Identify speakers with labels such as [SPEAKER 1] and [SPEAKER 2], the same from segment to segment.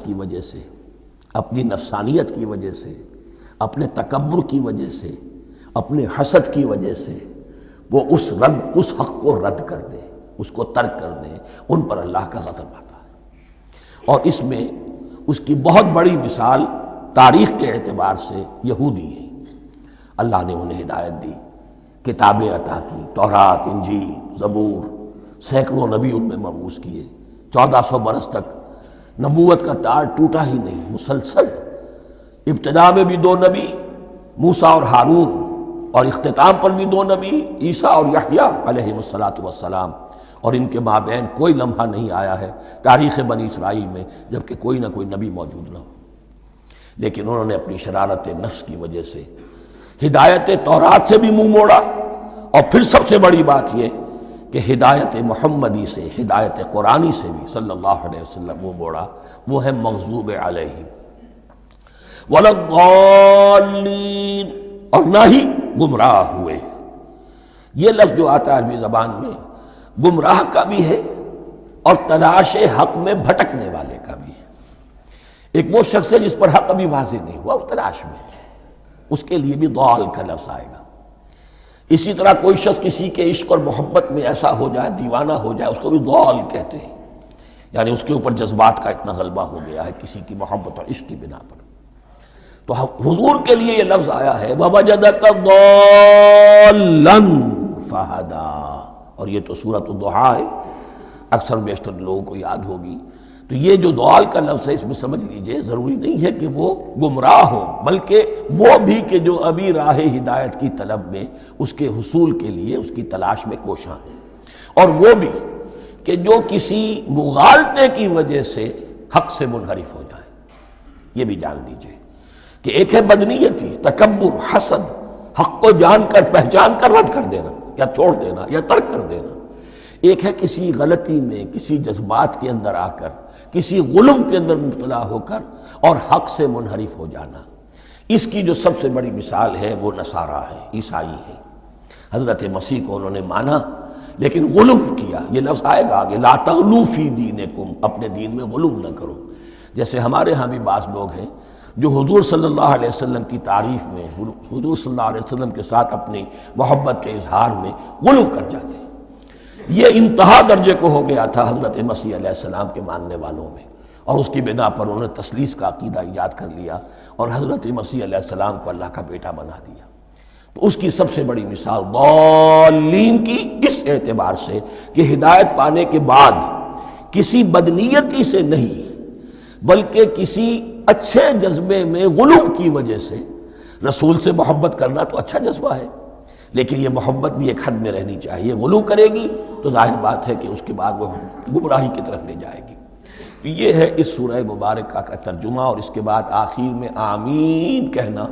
[SPEAKER 1] نفس کی وجہ سے، اپنی نفسانیت کی وجہ سے، اپنے تکبر کی وجہ سے، اپنے حسد کی وجہ سے وہ اس حق کو رد کر دیں، اس کو ترک کر دیں، ان پر اللہ کا غضب آتا ہے۔ اور اس میں اس کی بہت بڑی مثال تاریخ کے اعتبار سے یہودی ہیں۔ اللہ نے انہیں ہدایت دی، کتابیں عطا کی، تورات، انجیل، زبور، سینکڑوں نبی ان میں مبعوث کیے، 1400 برس تک نبوت کا تار ٹوٹا ہی نہیں، مسلسل۔ ابتدا میں بھی 2 نبی، موسیٰ اور ہارون، اور اختتام پر بھی 2 نبی، عیسیٰ اور یحییٰ علیہ السلام، اور ان کے مابین کوئی لمحہ نہیں آیا ہے تاریخ بنی اسرائیل میں جبکہ کوئی نہ کوئی نبی موجود نہ ہو۔ لیکن انہوں نے اپنی شرارت نفس کی وجہ سے ہدایت تورات سے بھی منہ موڑا، اور پھر سب سے بڑی بات یہ کہ ہدایت محمدی سے، ہدایت قرآنی سے بھی صلی اللہ علیہ وسلم منہ موڑا۔ وہ ہے مغضوب علیہم ولا الضالین، اور نہ ہی گمراہ ہوئے۔ یہ لفظ جو آتا ہے عربی زبان میں گمراہ کا بھی ہے اور تلاش حق میں بھٹکنے والے کا بھی ہے۔ ایک وہ شخص ہے جس پر حق ابھی واضح نہیں ہوا، وہ تلاش میں ہے، اس کے لیے بھی ضال کا لفظ آئے گا۔ اسی طرح کوئی شخص کسی کے عشق اور محبت میں ایسا ہو جائے، دیوانہ ہو جائے، اس کو بھی ضال کہتے ہیں، یعنی اس کے اوپر جذبات کا اتنا غلبہ ہو گیا ہے کسی کی محبت اور عشق کی بنا پر۔ تو حضور کے لیے یہ لفظ آیا ہے وَوَجَدَكَ ضَالًّا فَهَدَىٰ، اور یہ تو سورۃ الضحیٰ ہے، اکثر بیشتر لوگوں کو یاد ہوگی۔ تو یہ جو ضال کا لفظ ہے اس میں سمجھ لیجئے ضروری نہیں ہے کہ وہ گمراہ ہو، بلکہ وہ بھی کہ جو ابھی راہ ہدایت کی طلب میں اس کے حصول کے لیے اس کی تلاش میں کوشاں ہیں، اور وہ بھی کہ جو کسی مغالطے کی وجہ سے حق سے منحرف ہو جائے۔ یہ بھی جان لیجئے کہ ایک ہے بدنیتی، تکبر، حسد، حق کو جان کر پہچان کر رد کر دینا یا چھوڑ دینا یا ترک کر دینا۔ ایک ہے کسی غلطی میں، کسی جذبات کے اندر آ کر، کسی غلو کے اندر مبتلا ہو کر اور حق سے منحرف ہو جانا۔ اس کی جو سب سے بڑی مثال ہے وہ نصارہ ہے، عیسائی ہے۔ حضرت مسیح کو انہوں نے مانا لیکن غلو کیا۔ یہ لفظ آئے گا آگے، لا تغلو فی دینکم، اپنے دین میں غلو نہ کرو۔ جیسے ہمارے ہاں بھی بعض لوگ ہیں جو حضور صلی اللہ علیہ وسلم کی تعریف میں، حضور صلی اللہ علیہ وسلم کے ساتھ اپنی محبت کے اظہار میں غلو کر جاتے ہیں۔ یہ انتہا درجے کو ہو گیا تھا حضرت مسیح علیہ السلام کے ماننے والوں میں، اور اس کی بنا پر انہوں نے تثلیث کا عقیدہ ایجاد کر لیا اور حضرت مسیح علیہ السلام کو اللہ کا بیٹا بنا دیا۔ تو اس کی سب سے بڑی مثال ضالین کی اس اعتبار سے کہ ہدایت پانے کے بعد کسی بدنیتی سے نہیں بلکہ کسی اچھے جذبے میں غلو کی وجہ سے، رسول سے محبت کرنا تو اچھا جذبہ ہے لیکن یہ محبت بھی ایک حد میں رہنی چاہیے۔ غلو کرے گی تو ظاہر بات ہے کہ اس کے بعد وہ گمراہی کی طرف لے جائے گی۔ تو یہ ہے اس سورہ مبارکہ کا ترجمہ، اور اس کے بعد آخر میں آمین کہنا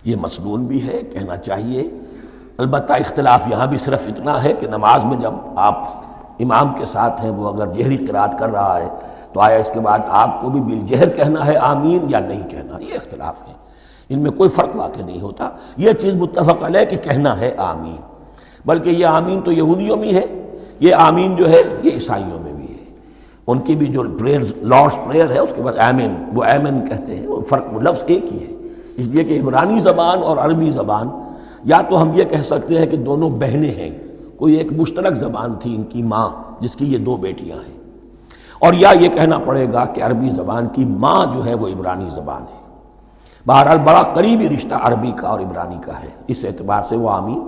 [SPEAKER 1] یہ مسنون بھی ہے، کہنا چاہیے۔ البتہ اختلاف یہاں بھی صرف اتنا ہے کہ نماز میں جب آپ امام کے ساتھ ہیں، وہ اگر جہری قرات کر رہا ہے تو آیا اس کے بعد آپ کو بھی بالجہر کہنا ہے آمین یا نہیں کہنا، یہ اختلاف ہے، ان میں کوئی فرق واقع نہیں ہوتا۔ یہ چیز متفق علیہ کہ کہنا ہے آمین، بلکہ یہ آمین تو یہودیوں میں ہے، یہ آمین جو ہے یہ عیسائیوں میں بھی ہے۔ ان کی بھی جو لارڈس پریئر ہے اس کے بعد آمین، وہ آمین کہتے ہیں، وہ فرق، وہ لفظ ایک ہی ہے، اس لیے کہ عبرانی زبان اور عربی زبان، یا تو ہم یہ کہہ سکتے ہیں کہ دونوں بہنیں ہیں، کوئی ایک مشترک زبان تھی ان کی ماں جس کی یہ 2 بیٹیاں ہیں، اور یا یہ کہنا پڑے گا کہ عربی زبان کی ماں جو ہے وہ عبرانی زبان ہے۔ بہرحال بڑا قریبی رشتہ عربی کا اور عبرانی کا ہے، اس اعتبار سے وہ آمین۔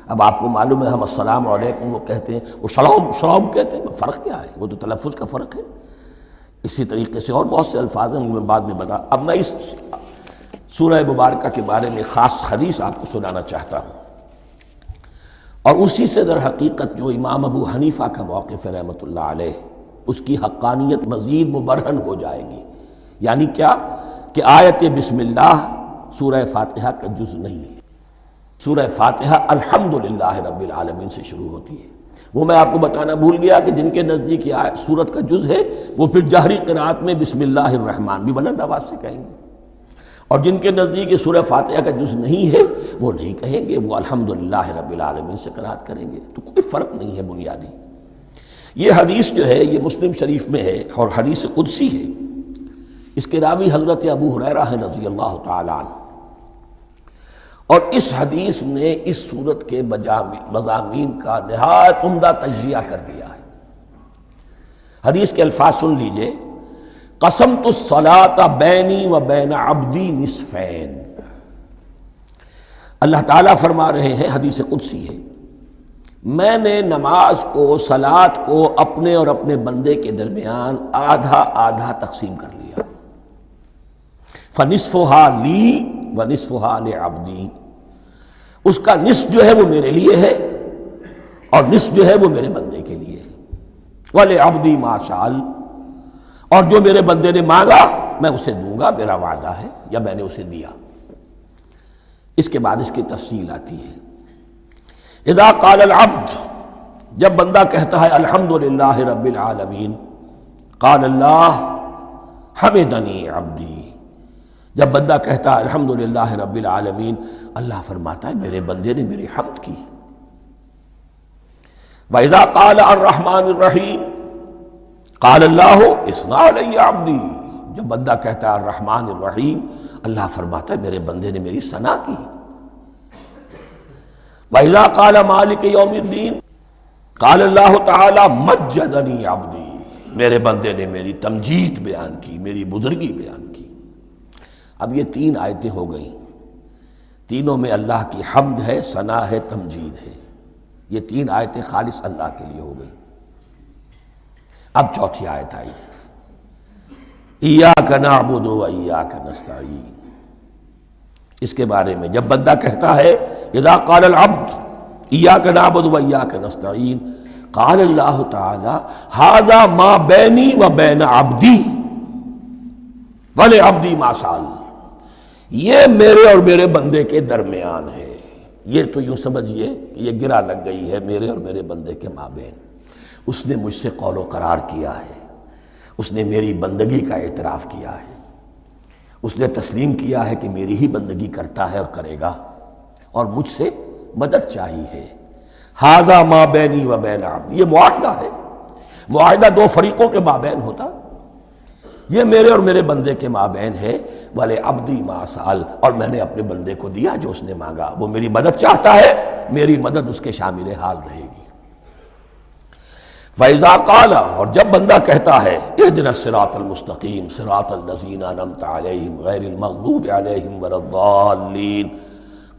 [SPEAKER 1] اب آپ کو معلوم ہے ہم السلام علیکم وہ کہتے ہیں، وہ سلام کہتے ہیں، فرق کیا ہے؟ وہ تو تلفظ کا فرق ہے۔ اسی طریقے سے اور بہت سے الفاظ ہیں، میں بعد میں بتا۔ اب میں اس سورہ مبارکہ کے بارے میں خاص حدیث آپ کو سنانا چاہتا ہوں، اور اسی سے در حقیقت جو امام ابو حنیفہ کا موقف ہے رحمۃ اللہ علیہ، اس کی حقانیت مزید مبرہن ہو جائے گی۔ یعنی کیا کہ آیت بسم اللہ سورہ فاتحہ کا جز نہیں ہے۔ سورہ فاتحہ الحمدللہ رب العالمین سے شروع ہوتی ہے۔ وہ میں آپ کو بتانا بھول گیا کہ جن کے نزدیک یہ سورت کا جز ہے وہ پھر جہری قرات میں بسم اللہ الرحمن بھی بلند آواز سے کہیں گے، اور جن کے نزدیک یہ سورہ فاتحہ کا جز نہیں ہے وہ نہیں کہیں گے، وہ الحمدللہ رب العالمین سے قرات کریں گے۔ تو کوئی فرق نہیں ہے بنیادی۔ یہ حدیث جو ہے یہ مسلم شریف میں ہے اور حدیث قدسی ہے. اس کے راوی حضرت ابو ہریرہ ہیں رضی اللہ تعالی عنہ، اور اس حدیث نے اس صورت کے مضامین کا نہایت عمدہ تجزیہ کر دیا ہے. حدیث کے الفاظ سن لیجئے: قسمت الصلاۃ بینی و بین عبدی نصفین. اللہ تعالیٰ فرما رہے ہیں، حدیث قدسی ہے، میں نے نماز کو، صلاۃ کو اپنے اور اپنے بندے کے درمیان آدھا آدھا تقسیم کر لیا. فنصفها لی ونصفها لعبدی. اس کا نصف جو ہے وہ میرے لیے ہے اور نصف جو ہے وہ میرے بندے کے لیے ہے. وَلِعَبْدِي مَا سَأَلَ. اور جو میرے بندے نے مانگا میں اسے دوں گا، میرا وعدہ ہے، یا میں نے اسے دیا. اس کے بعد اس کی تفصیل آتی ہے. اذا قال العبد، جب بندہ کہتا ہے الحمدللہ رب العالمین، قال اللہ حمدنی عبدی. جب بندہ کہتا ہے الحمدللہ رب العالمین، اللہ فرماتا ہے میرے بندے نے میری حمد کی. وَإِذَا قَالَ الرَّحْمَٰنِ الرَّحِيمِ قَالَ اللَّهُ اثْنَىٰ عَلَيَّ عَبْدِي. جب بندہ کہتا ہے الرحمن الرحیم، اللہ فرماتا ہے میرے بندے نے میری ثنا کی. وَإِذَا قَالَ مَالِكِ يَوْمِ الدِّينِ قَالَ اللَّهُ تَعَالَىٰ مَجَّدَنِي عَبْدِي. میرے بندے نے میری تمجید بیان کی، میری بزرگی بیان کی. اب یہ تین آیتیں ہو گئیں، تینوں میں اللہ کی حمد ہے، ثنا ہے، تمجید ہے. یہ تین آیتیں خالص اللہ کے لیے ہو گئی. اب چوتھی آیت آئی، ایاک نعبد و ایاک نستعین. اس کے بارے میں جب بندہ کہتا ہے اذا قال العبد ایاک نعبد و ایاک نستعین، قال اللہ تعالی ھذا ما بینی و بین عبدی ولعبدی ما سأل. یہ میرے اور میرے بندے کے درمیان ہے. یہ تو یوں سمجھئے کہ یہ گرہ لگ گئی ہے میرے اور میرے بندے کے مابین. اس نے مجھ سے قول و قرار کیا ہے، اس نے میری بندگی کا اعتراف کیا ہے، اس نے تسلیم کیا ہے کہ میری ہی بندگی کرتا ہے اور کرے گا، اور مجھ سے مدد چاہیے ہے. ھذا ما بینی و بین عبدی. یہ معاہدہ ہے. معاہدہ دو فریقوں کے مابین ہوتا، یہ میرے اور میرے بندے کے مابین ہے. وَلِعَبْدِي مَا سَأَلَ. اور میں نے اپنے بندے کو دیا جو اس نے مانگا. وہ میری مدد چاہتا ہے، میری مدد اس کے شامل حال رہے گی. فَإِذَا قَالَ. اور جب بندہ کہتا ہے اهْدِنَا الصِّرَاطَ الْمُسْتَقِيمَ صِرَاطَ الَّذِينَ أَنْعَمْتَ عَلَيْهِمْ غَيْرِ الْمَغْضُوبِ عَلَيْهِمْ وَلَا الضَّالِّينَ،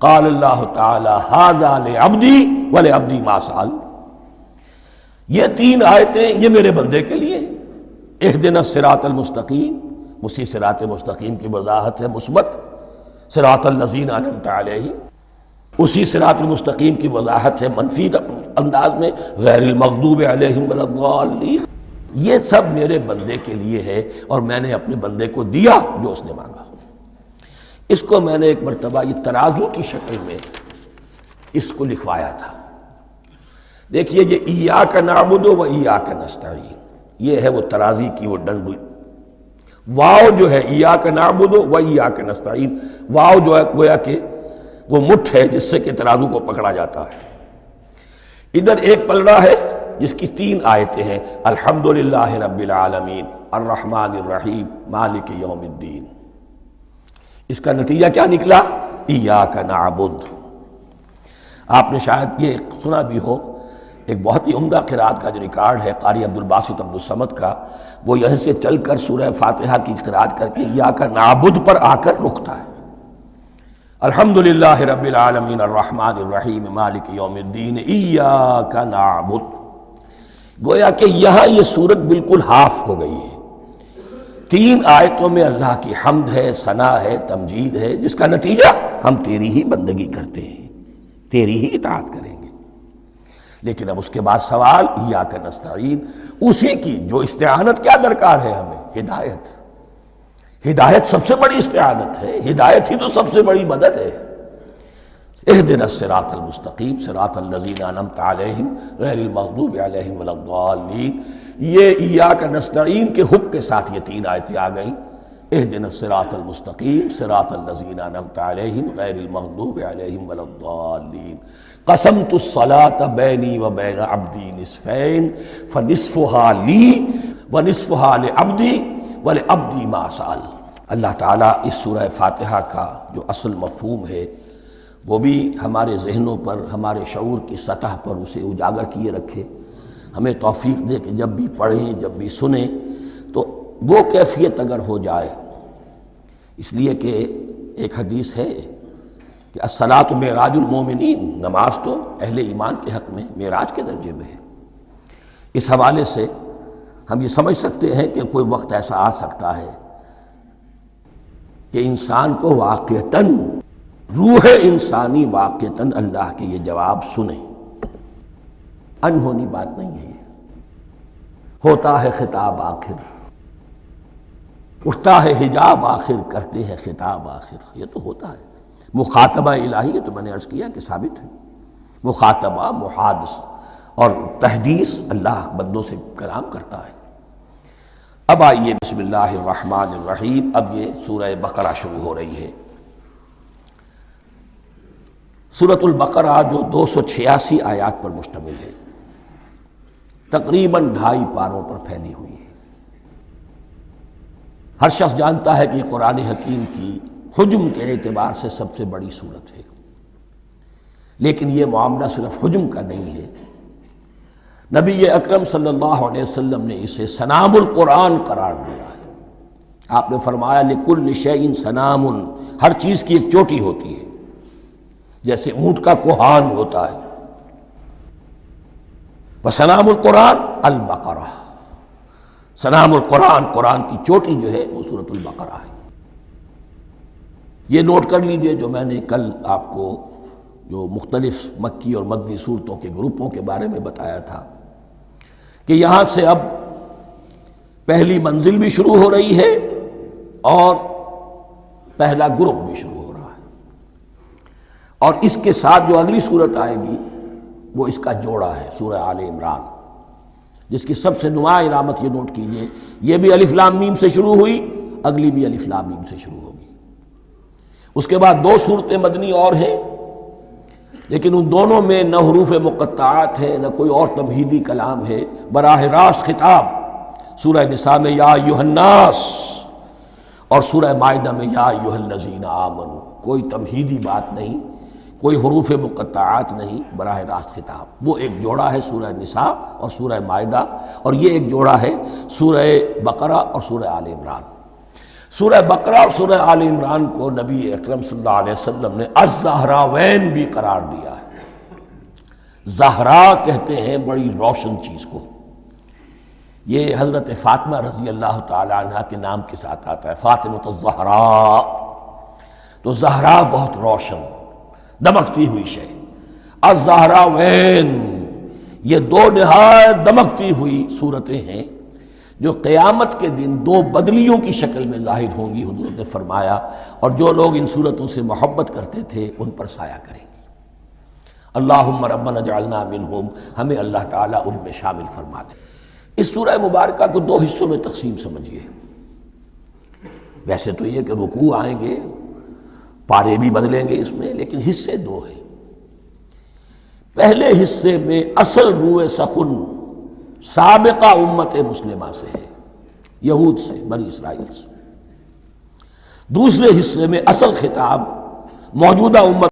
[SPEAKER 1] قَالَ اللَّهُ تَعَالَى هَذَا لِعَبْدِي وَلِعَبْدِي مَا سَأَلَ. یہ تین آیتیں یہ میرے بندے کے لیے. اهْدِنَا الصِّرَاطَ الْمُسْتَقِيمَ، اسی صراط مستقیم کی وضاحت ہے مثبت. صراط الذین انعمت علیہم، اسی صراط المستقیم کی وضاحت ہے منفی انداز میں، غیر المغضوب علیہم ولا الضالین. یہ سب میرے بندے کے لیے ہے اور میں نے اپنے بندے کو دیا جو اس نے مانگا. اس کو میں نے ایک مرتبہ یہ ترازو کی شکل میں اس کو لکھوایا تھا. دیکھیے یہ ایاک نعبد و ایاک نستعین، یہ ہے وہ ترازی کی وہ ڈنڈ. واو جو ہے ایاک نعبد و ایاک نستعین، واو جو ہے گویا کہ وہ مٹھ ہے جس سے کہ ترازو کو پکڑا جاتا ہے. ادھر ایک پلڑا ہے جس کی تین آیتیں ہیں، الحمدللہ رب العالمین الرحمن الرحیم مالک یوم الدین. اس کا نتیجہ کیا نکلا؟ ایاک نعبد. آپ نے شاید یہ سنا بھی ہو، ایک بہت ہی عمدہ قرات کا جو ریکارڈ ہے قاری عبدالباسط عبدالصمد کا، وہ یہیں سے چل کر سورہ فاتحہ کی قرات کر کے ایاک نعبد پر آ کر رکتا ہے. الحمدللہ رب العالمین الرحمن الرحیم مالک یوم الدین ایاک نعبد. گویا کہ یہاں یہ صورت بالکل ہاف ہو گئی ہے. تین آیتوں میں اللہ کی حمد ہے، ثنا ہے، تمجید ہے، جس کا نتیجہ ہم تیری ہی بندگی کرتے ہیں، تیری ہی اطاعت کریں گے. لیکن اب اس کے بعد سوال ایاک نستعین، اسی کی جو استعانت کیا درکار ہے ہمیں؟ ہدایت. ہدایت سب سے بڑی استعانت ہے، ہدایت ہی تو سب سے بڑی مدد ہے. اہدنا الصراط المستقیم صراط الذین انعمت علیہم غیر المغضوب علیہم ولا الضالین. یہ ایاک نستعین کے حکم کے ساتھ یہ تین آیتیں آ گئیں. اہدنا الصراط المستقیم صراط الذین انعمت علیہم غیر المغضوب علیہم ولا الضالین. قسمت الصلاة بینی و بین عبدی نصفین فنصفها لی ونصفها لعبدی ولعبدی ما سأل۔ اللہ تعالیٰ اس سورہ فاتحہ کا جو اصل مفہوم ہے وہ بھی ہمارے ذہنوں پر، ہمارے شعور کی سطح پر اسے اجاگر کیے رکھے، ہمیں توفیق دے کہ جب بھی پڑھیں، جب بھی سنیں تو وہ کیفیت اگر ہو جائے، اس لیے کہ ایک حدیث ہے کہ الصلاۃ معراج المومنین، نماز تو اہل ایمان کے حق میں معراج کے درجے میں ہے۔ اس حوالے سے ہم یہ سمجھ سکتے ہیں کہ کوئی وقت ایسا آ سکتا ہے کہ انسان کو واقعتاً، روح انسانی واقعتاً اللہ کے یہ جواب سنے۔ انہونی بات نہیں ہے، ہوتا ہے خطاب آخر، اٹھتا ہے حجاب آخر، کرتے ہیں خطاب آخر، یہ تو ہوتا ہے۔ مخاطبہ الہی، یہ تو میں نے عرض کیا کہ ثابت ہے، مخاطبہ، محادثہ اور تحدیث، اللہ بندوں سے کلام کرتا ہے۔ اب آئیے بسم اللہ الرحمن الرحیم، اب یہ سورہ بقرہ شروع ہو رہی ہے۔ سورۃ البقرہ جو 286 آیات پر مشتمل ہے، تقریباً 2.5 پاروں پر پھیلی ہوئی ہے۔ ہر شخص جانتا ہے کہ یہ قرآن حکیم کی حجم کے اعتبار سے سب سے بڑی سورت ہے، لیکن یہ معاملہ صرف حجم کا نہیں ہے۔ نبی اکرم صلی اللہ علیہ وسلم نے اسے سنام القرآن قرار دیا ہے۔ آپ نے فرمایا لکل شیء سنام، ہر چیز کی ایک چوٹی ہوتی ہے، جیسے اونٹ کا کوہان ہوتا ہے۔ وسنام القرآن البقرہ، سنام القرآن، قرآن کی چوٹی جو ہے وہ سورۃ البقرہ ہے۔ یہ نوٹ کر لیجئے جو میں نے کل آپ کو جو مختلف مکی اور مدنی صورتوں کے گروپوں کے بارے میں بتایا تھا کہ یہاں سے اب پہلی منزل بھی شروع ہو رہی ہے اور پہلا گروپ بھی شروع ہو رہا ہے، اور اس کے ساتھ جو اگلی صورت آئے گی وہ اس کا جوڑا ہے، سورہ آل عمران، جس کی سب سے نمایاں علامت یہ نوٹ کیجئے، یہ بھی الف لام میم سے شروع ہوئی، اگلی بھی الف لام میم سے شروع ہوگی۔ اس کے بعد 2 صورتیں مدنی اور ہیں، لیکن ان دونوں میں نہ حروف مقطعات ہے، نہ کوئی اور تمہیدی کلام ہے، براہ راست خطاب۔ سورہ نساء میں یا ایھا الناس اور سورہ مائدہ میں یا ایھا الذین آمنوا، کوئی تمہیدی بات نہیں، کوئی حروف مقطعات نہیں، براہ راست خطاب۔ وہ ایک جوڑا ہے سورہ نساء اور سورہ مائدہ، اور یہ ایک جوڑا ہے سورہ بقرہ اور سورہ آل عمران۔ سورہ بقرہ اور سورہ آل عمران کو نبی اکرم صلی اللہ علیہ وسلم نے الزہراوین بھی قرار دیا ہے۔ زہرا کہتے ہیں بڑی روشن چیز کو، یہ حضرت فاطمہ رضی اللہ تعالی عنہ کے نام کے ساتھ آتا ہے، فاطمۃ الزہراء، تو زہرا بہت روشن، دمکتی ہوئی شے۔ الزہراوین، یہ 2 نہایت دمکتی ہوئی صورتیں ہیں جو قیامت کے دن 2 بدلیوں کی شکل میں ظاہر ہوں گی، حضور نے فرمایا، اور جو لوگ ان صورتوں سے محبت کرتے تھے ان پر سایہ کریں گی۔ اللہم ربنا اجعلنا منہم، ہمیں اللہ تعالیٰ ان میں شامل فرما دے۔ اس سورہ مبارکہ کو 2 حصوں میں تقسیم سمجھیے۔ ویسے تو یہ کہ رکوع آئیں گے، پارے بھی بدلیں گے اس میں، لیکن حصے 2 ہیں۔ پہلے حصے میں اصل روح سخن سابقہ امت مسلمہ سے ہے، یہود سے، بنی اسرائیل سے۔ دوسرے حصے میں اصل خطاب موجودہ امت